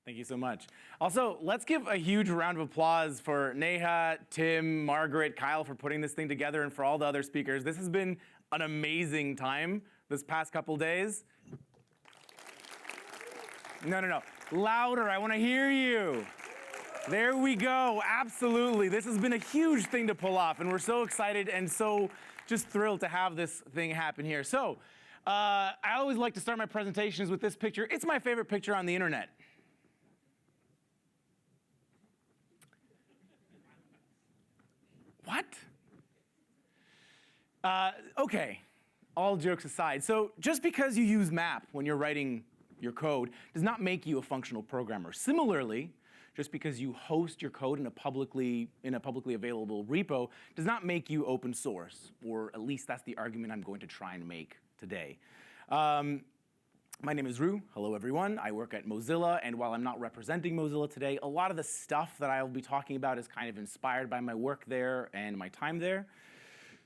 Thank you so much. Also, let's give a huge round of applause for Neha, Tim, Margaret, Kyle for putting this thing together, and for all the other speakers. This has been an amazing time this past couple days. No. Louder, I want to hear you. There we go, absolutely. This has been a huge thing to pull off, and we're so excited and so just thrilled to have this thing happen here. So, I always like to start my presentations with this picture. It's my favorite picture on the internet. What? Okay, all jokes aside. So just because you use map when you're writing your code does not make you a functional programmer. Similarly, just because you host your code in a publicly available repo does not make you open source, or at least that's the argument I'm going to try and make today. My name is Roux. Hello, everyone. I work at Mozilla, and while I'm not representing Mozilla today, a lot of the stuff that I will be talking about is kind of inspired by my work there and my time there.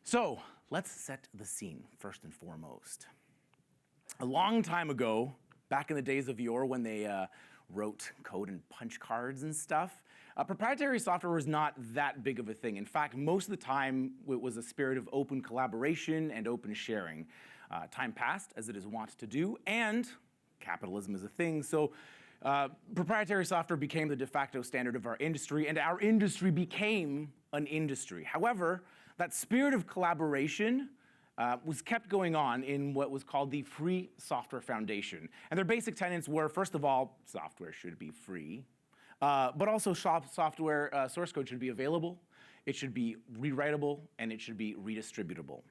So let's set the scene first and foremost. A long time ago, back in the days of yore when they wrote code in punch cards and stuff, proprietary software was not that big of a thing. In fact, most of the time, it was a spirit of open collaboration and open sharing. Time passed, as it is wont to do, and capitalism is a thing. So proprietary software became the de facto standard of our industry, and our industry became an industry. However, that spirit of collaboration was kept going on in what was called the Free Software Foundation. And their basic tenets were, first of all, software should be free, but also software source code should be available, it should be rewritable, and it should be redistributable.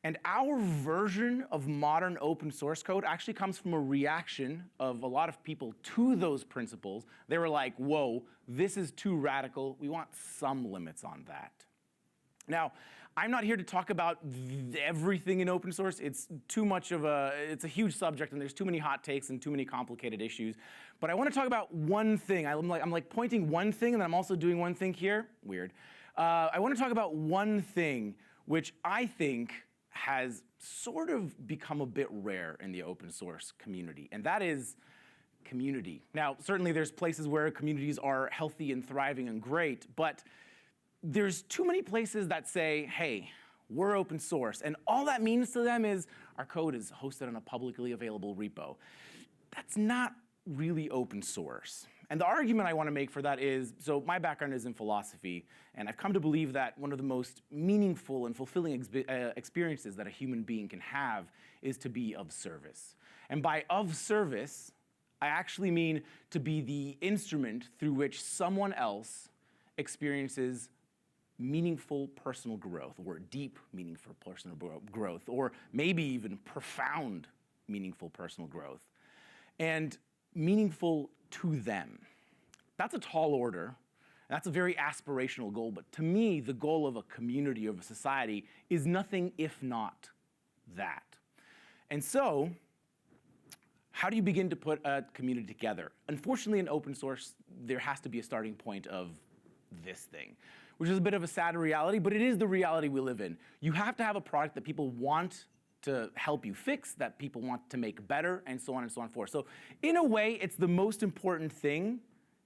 And our version of modern open source code actually comes from a reaction of a lot of people to those principles. They were like, whoa, this is too radical. We want some limits on that. Now, I'm not here to talk about everything in open source. It's a huge subject, and there's too many hot takes and too many complicated issues. But I want to talk about one thing. I'm like pointing one thing, and then I'm also doing one thing here. Weird. I want to talk about one thing which I think has sort of become a bit rare in the open source community, and that is community. Now, certainly there's places where communities are healthy and thriving and great, but there's too many places that say, hey, we're open source, and all that means to them is our code is hosted on a publicly available repo. That's not really open source. And the argument I want to make for that is, so my background is in philosophy, and I've come to believe that one of the most meaningful and fulfilling experiences that a human being can have is to be of service. And by of service, I actually mean to be the instrument through which someone else experiences meaningful personal growth, or deep meaningful personal growth, or maybe even profound meaningful personal growth, and meaningful to them. That's a tall order. That's a very aspirational goal, but to me, the goal of a community, of a society, is nothing if not that. And so, how do you begin to put a community together? Unfortunately, in open source, there has to be a starting point of this thing, which is a bit of a sad reality, but it is the reality we live in. You have to have a product that people want to help you fix, that people want to make better, and so on and so on forth. So in a way, it's the most important thing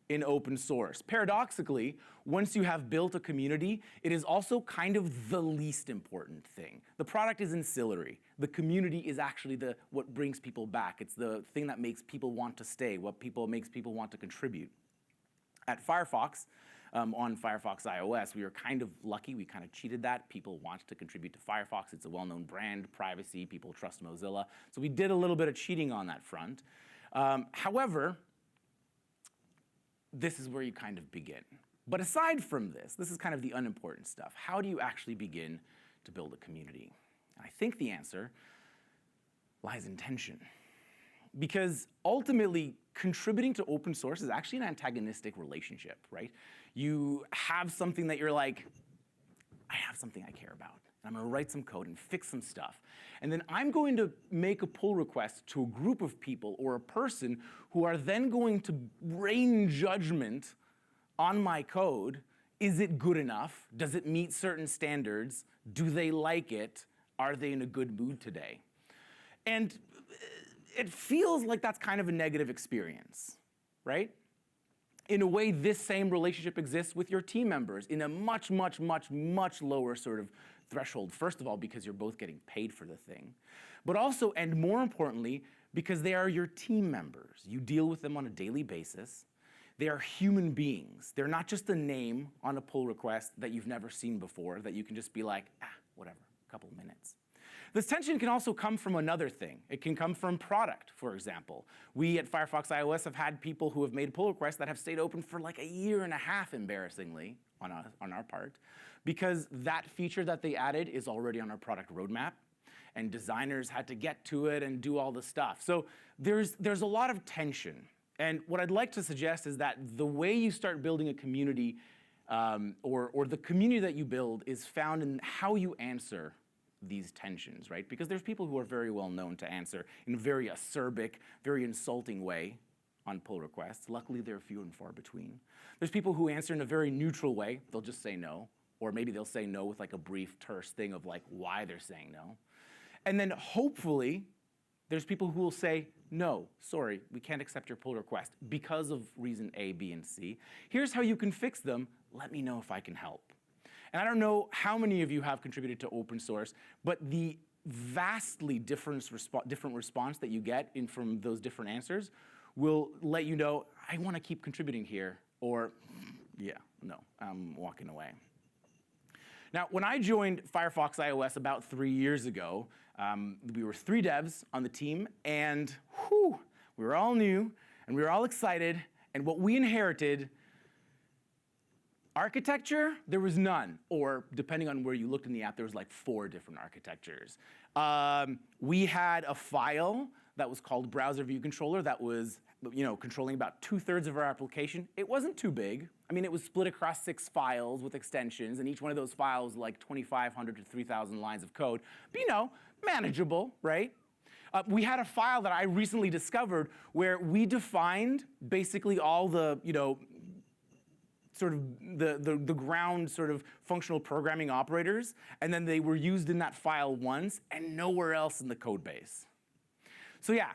in open source. Paradoxically, once you have built a community, it is also kind of the least important thing. The product is ancillary. The community is actually what brings people back. It's the thing that makes people want to stay, what makes people want to contribute. At Firefox, on Firefox iOS, we were kind of lucky. We kind of cheated that. People want to contribute to Firefox. It's a well-known brand, privacy. People trust Mozilla. So we did a little bit of cheating on that front. However, this is where you kind of begin. But aside from this is kind of the unimportant stuff. How do you actually begin to build a community? And I think the answer lies in tension. Because ultimately, contributing to open source is actually an antagonistic relationship, right? You have something that you're like, I have something I care about, and I'm going to write some code and fix some stuff. And then I'm going to make a pull request to a group of people or a person who are then going to rain judgment on my code. Is it good enough? Does it meet certain standards? Do they like it? Are they in a good mood today? And it feels like that's kind of a negative experience, right? in a way, this same relationship exists with your team members in a much, much, much, much lower sort of threshold. First of all, because you're both getting paid for the thing, but also, and more importantly, because they are your team members. You deal with them on a daily basis. They are human beings. They're not just a name on a pull request that you've never seen before that you can just be like, whatever, a couple of minutes. This tension can also come from another thing. It can come from product, for example. We at Firefox iOS have had people who have made pull requests that have stayed open for like a year and a half, embarrassingly, on our part, because that feature that they added is already on our product roadmap, and designers had to get to it and do all the stuff. So there's a lot of tension. And what I'd like to suggest is that the way you start building a community, or the community that you build, is found in how you answer these tensions, right? Because there's people who are very well known to answer in a very acerbic, very insulting way on pull requests. Luckily, they're few and far between. There's people who answer in a very neutral way. They'll just say no, or maybe they'll say no with like a brief, terse thing of like why they're saying no. And then hopefully, there's people who will say, no, sorry, we can't accept your pull request because of reason A, B, and C. Here's how you can fix them. Let me know if I can help. And I don't know how many of you have contributed to open source, but the vastly different response that you get from those different answers will let you know, I want to keep contributing here, or yeah, no, I'm walking away. Now, when I joined Firefox iOS about 3 years ago, we were 3 devs on the team, and whew, we were all new, and we were all excited, and what we inherited, architecture, there was none, or depending on where you looked in the app, there was like 4 different architectures. We had a file that was called Browser View Controller that was, controlling about 2/3 of our application. It wasn't too big. I mean, it was split across 6 files with extensions, and each one of those files was like 2,500 to 3,000 lines of code. But manageable, right? We had a file that I recently discovered where we defined basically all the, sort of the ground sort of functional programming operators, and then they were used in that file once and nowhere else in the code base. So yeah,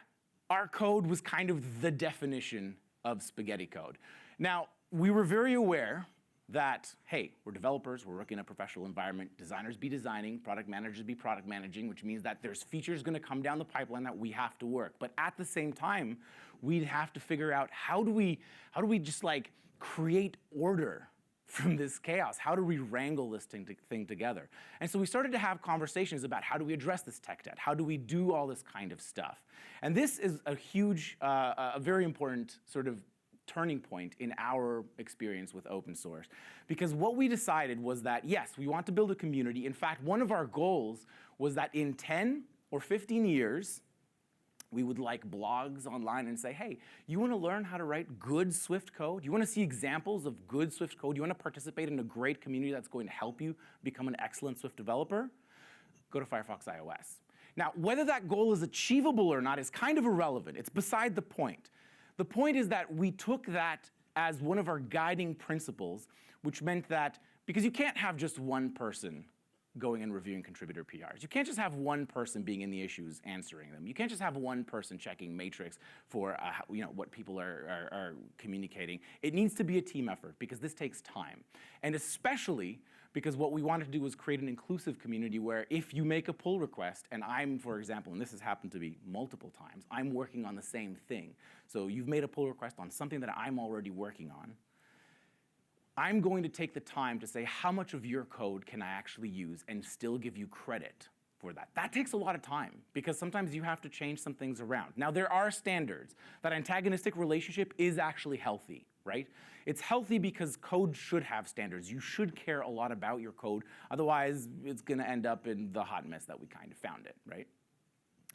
our code was kind of the definition of spaghetti code. Now, we were very aware that, hey, we're developers, we're working in a professional environment, designers be designing, product managers be product managing, which means that there's features gonna come down the pipeline that we have to work. But at the same time, we'd have to figure out how do we just like create order from this chaos? How do we wrangle this thing together? And so we started to have conversations about how do we address this tech debt? How do we do all this kind of stuff? And this is a huge, a very important sort of turning point in our experience with open source. Because what we decided was that, yes, we want to build a community. In fact, one of our goals was that in 10 or 15 years, we would like blogs online and say, hey, you want to learn how to write good Swift code? You want to see examples of good Swift code? You want to participate in a great community that's going to help you become an excellent Swift developer? Go to Firefox iOS. Now, whether that goal is achievable or not is kind of irrelevant. It's beside the point. The point is that we took that as one of our guiding principles, which meant that, because you can't have just one person going and reviewing contributor PRs. You can't just have one person being in the issues answering them. You can't just have one person checking matrix for what people are communicating. It needs to be a team effort because this takes time. And especially because what we wanted to do was create an inclusive community where if you make a pull request, and I'm, for example, and this has happened to be multiple times, I'm working on the same thing. So you've made a pull request on something that I'm already working on. I'm going to take the time to say how much of your code can I actually use and still give you credit for that. That takes a lot of time because sometimes you have to change some things around. Now, there are standards. That antagonistic relationship is actually healthy, right? It's healthy because code should have standards. You should care a lot about your code. Otherwise, it's going to end up in the hot mess that we kind of found it, right?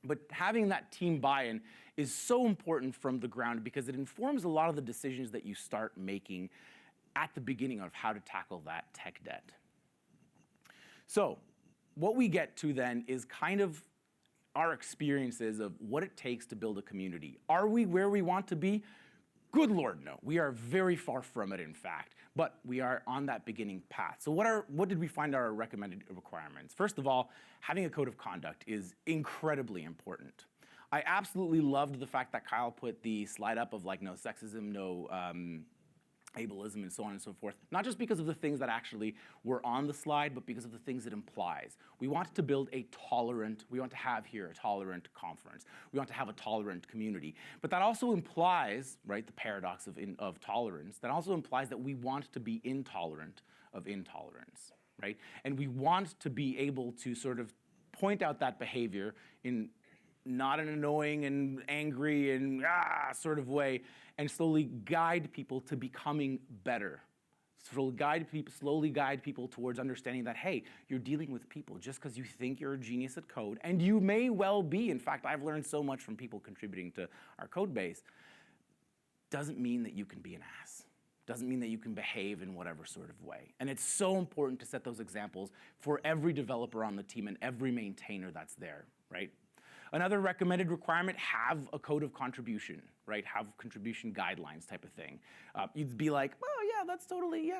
But having that team buy-in is so important from the ground because it informs a lot of the decisions that you start making at the beginning of how to tackle that tech debt. So what we get to then is kind of our experiences of what it takes to build a community. Are we where we want to be? Good Lord, no. We are very far from it, in fact, but we are on that beginning path. So what did we find are our recommended requirements? First of all, having a code of conduct is incredibly important. I absolutely loved the fact that Kyle put the slide up of like no sexism, no ableism, and so on and so forth, not just because of the things that actually were on the slide, but because of the things it implies. We want to build we want to have here a tolerant conference. We want to have a tolerant community. But that also implies, right, the paradox of tolerance, that also implies that we want to be intolerant of intolerance, right? And we want to be able to sort of point out that behavior in not an annoying and angry and sort of way, and slowly guide people to becoming better. Slowly guide people towards understanding that, hey, you're dealing with people just because you think you're a genius at code, and you may well be. In fact, I've learned so much from people contributing to our code base. Doesn't mean that you can be an ass. Doesn't mean that you can behave in whatever sort of way. And it's so important to set those examples for every developer on the team and every maintainer that's there, right? Another recommended requirement, have a code of contribution, right? Have contribution guidelines type of thing. You'd be like, oh yeah, that's totally,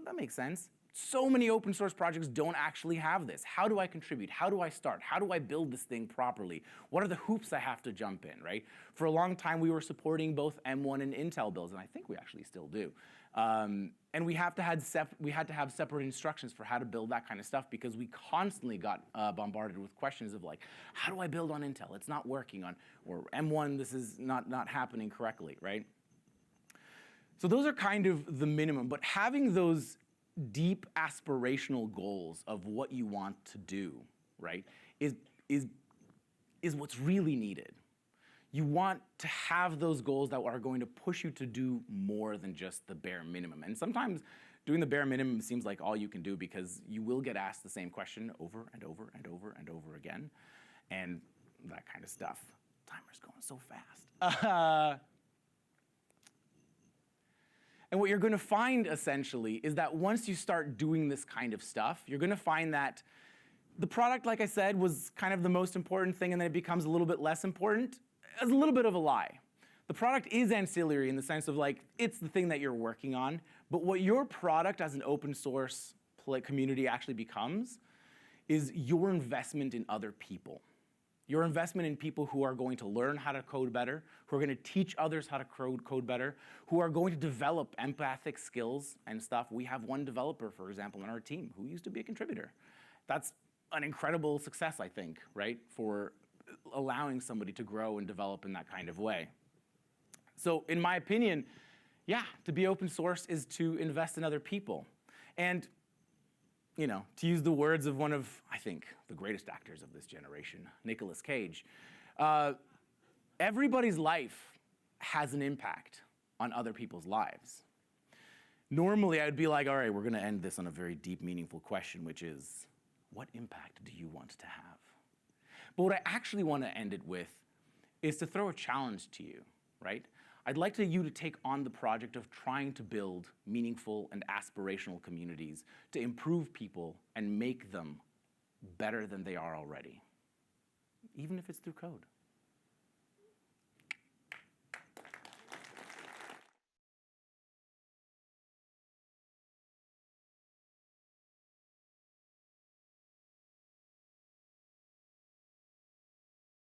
that makes sense. So many open source projects don't actually have this. How do I contribute? How do I start? How do I build this thing properly? What are the hoops I have to jump in, right? For a long time, we were supporting both M1 and Intel builds, and I think we actually still do. And we had to have separate instructions for how to build that kind of stuff because we constantly got bombarded with questions of like, how do I build on Intel? It's not working on, or M1, this is not happening correctly, right? So those are kind of the minimum, but having those deep aspirational goals of what you want to do, right, is what's really needed. You want to have those goals that are going to push you to do more than just the bare minimum. And sometimes doing the bare minimum seems like all you can do because you will get asked the same question over and over and over and over again, and that kind of stuff. Timer's going so fast. And what you're going to find, essentially, is that once you start doing this kind of stuff, you're going to find that the product, like I said, was kind of the most important thing, and then it becomes a little bit less important. It's a little bit of a lie. The product is ancillary in the sense of, like, it's the thing that you're working on, but what your product as an open source community actually becomes is your investment in other people. Your investment in people who are going to learn how to code better, who are going to teach others how to code better, who are going to develop empathic skills and stuff. We have one developer, for example, on our team who used to be a contributor. That's an incredible success, I think, right, for allowing somebody to grow and develop in that kind of way. So in my opinion, yeah, to be open source is to invest in other people. And you know, to use the words of one of, I think, the greatest actors of this generation, Nicolas Cage, everybody's life has an impact on other people's lives. Normally, I would be like, all right, we're going to end this on a very deep, meaningful question, which is, what impact do you want to have? But what I actually want to end it with is to throw a challenge to you, right? I'd like you to take on the project of trying to build meaningful and aspirational communities to improve people and make them better than they are already, even if it's through code.